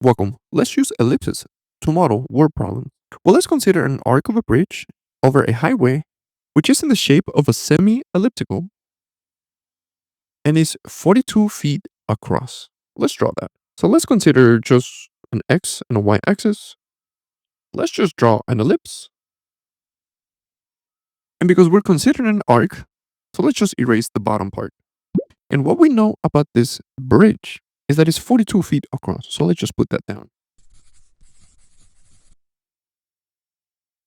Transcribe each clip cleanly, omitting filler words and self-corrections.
Welcome. Let's use ellipses to model word problems. Well, let's consider an arc of a bridge over a highway, which is in the shape of a semi-elliptical and is 42 feet across. Let's draw that. So let's consider just an x and a y axis. Let's just draw an ellipse. And because we're considering an arc, so let's just erase the bottom part. And what we know about this bridge is that it's 42 feet across. So let's just put that down.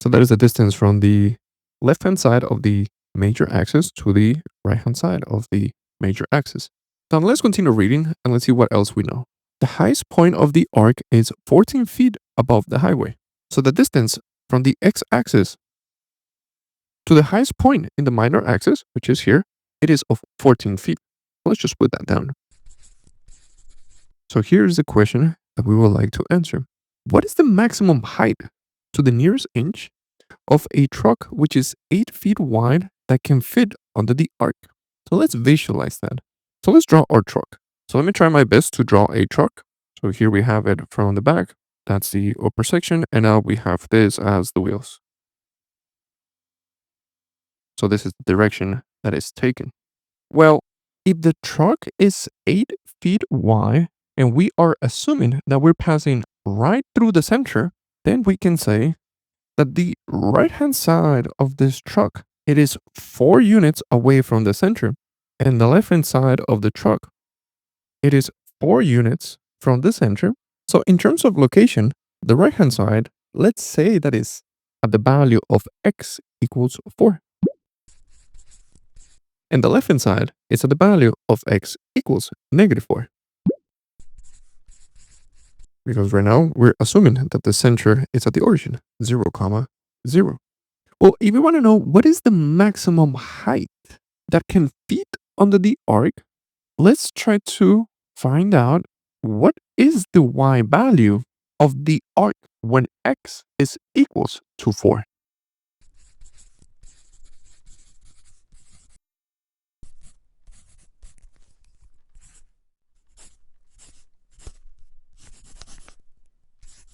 So that is the distance from the left-hand side of the major axis to the right-hand side of the major axis. Now let's continue reading and let's see what else we know. The highest point of the arc is 14 feet above the highway. So the distance from the x-axis to the highest point in the minor axis, which is here, it is of 14 feet. Let's just put that down. So here's the question that we would like to answer. What is the maximum height to the nearest inch of a truck which is 8 feet wide that can fit under the arc? So let's visualize that. So let's draw our truck. So let me try my best to draw a truck. So here we have it from the back. That's the upper section. And now we have this as the wheels. So this is the direction that is taken. Well, if the truck is 8 feet wide and we are assuming that we're passing right through the center, then we can say that the right-hand side of this truck, it is 4 units away from the center. And the left-hand side of the truck, it is 4 units from the center. So in terms of location, the right-hand side, let's say that is at the value of x equals 4. And the left-hand side is at the value of x equals -4. Because right now we're assuming that the center is at the origin, 0, 0. Well, if you want to know what is the maximum height that can fit under the arc, let's try to find out what is the y value of the arc when x is equals to 4.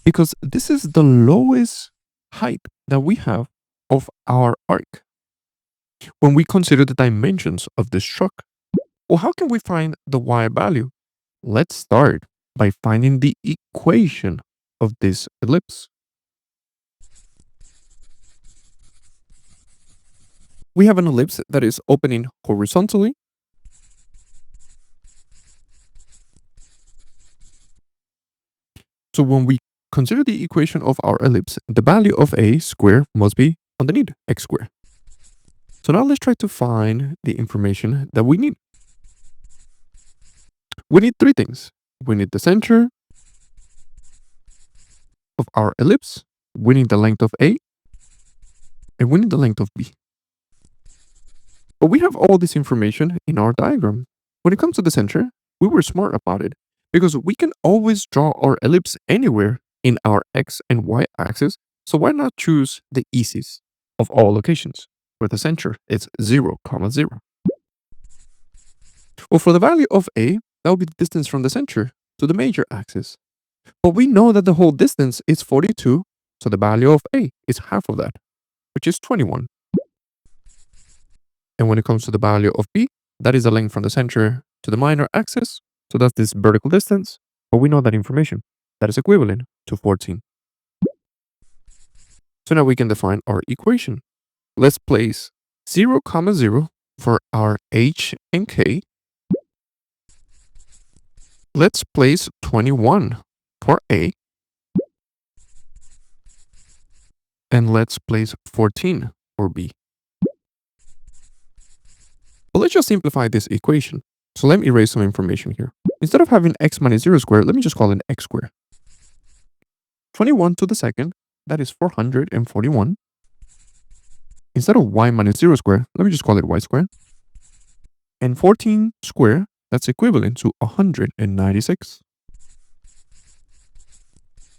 Because this is the lowest height that we have of our arc when we consider the dimensions of this truck. Well, how can we find the y value? Let's start by finding the equation of this ellipse. We have an ellipse that is opening horizontally. So when we consider the equation of our ellipse, the value of a square must be underneath x squared. So now let's try to find the information that we need. We need 3 things. We need the center of our ellipse, we need the length of A, and we need the length of B. But we have all this information in our diagram. When it comes to the center, we were smart about it because we can always draw our ellipse anywhere in our x and y axis, so why not choose the easiest of all locations, where the center is 0, 0. Well, for the value of a, that will be the distance from the center to the major axis. But we know that the whole distance is 42, so the value of a is half of that, which is 21. And when it comes to the value of b, that is the length from the center to the minor axis, so that's this vertical distance, but we know that information. That is equivalent to 14. So now we can define our equation. Let's place 0, 0 for our h and k. Let's place 21 for a. And let's place 14 for b. But let's just simplify this equation. So let me erase some information here. Instead of having x minus 0 squared, let me just call it x squared. 21 to the second, that is 441. Instead of y minus 0 squared, let me just call it y squared. And 14 squared, that's equivalent to 196.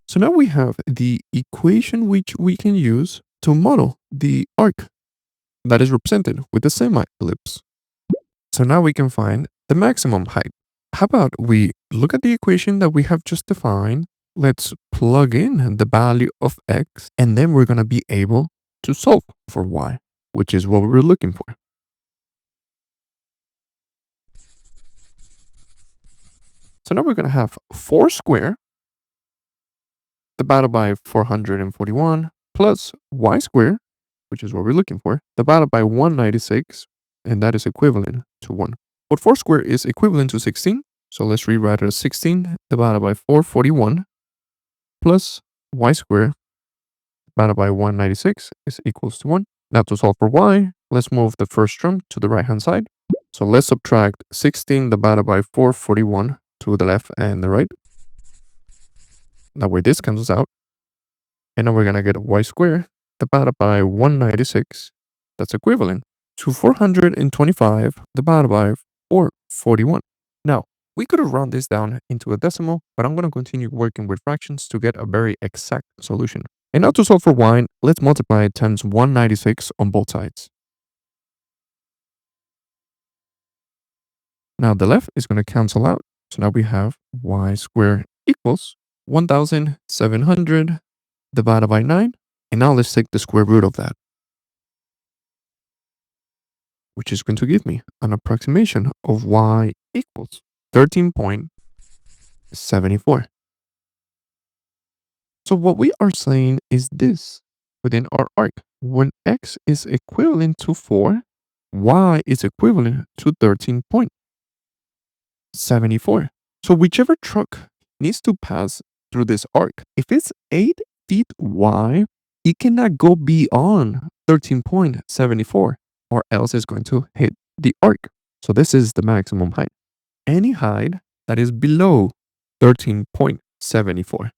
So now we have the equation which we can use to model the arc that is represented with the semi-ellipse. So now we can find the maximum height. How about we look at the equation that we have just defined Let's plug in the value of x, and then we're going to be able to solve for y, which is what we're looking for. So now we're going to have 4 squared divided by 441 plus y squared, which is what we're looking for, divided by 196, and that is equivalent to 1. But 4 squared is equivalent to 16, so let's rewrite it as 16 divided by 441 plus y squared divided by 196 is equals to 1. Now to solve for y, let's move the first term to the right-hand side. So let's subtract 16 divided by 441 to the left and the right. That way this cancels out. And now we're going to get y squared divided by 196. That's equivalent to 425 divided by 441. Now, we could have rounded this down into a decimal, but I'm going to continue working with fractions to get a very exact solution. And now to solve for y, let's multiply it times 196 on both sides. Now the left is going to cancel out. So now we have y squared equals 1,700 divided by 9. And now let's take the square root of that, which is going to give me an approximation of y equals 13.74. So what we are saying is this within our arc. When x is equivalent to 4, y is equivalent to 13.74. So whichever truck needs to pass through this arc, if it's 8 feet wide, it cannot go beyond 13.74 or else it's going to hit the arc. So this is the maximum height. Any height that is below 13.74.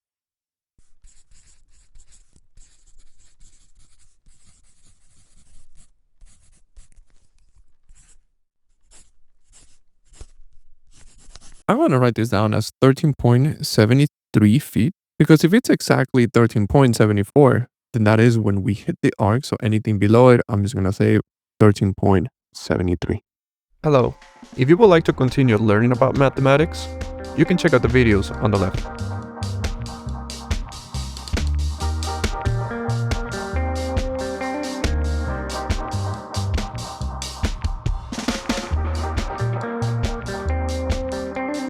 I want to write this down as 13.73 feet because if it's exactly 13.74, then that is when we hit the arc. So anything below it, I'm just going to say 13.73. Hello. If you would like to continue learning about mathematics, you can check out the videos on the left.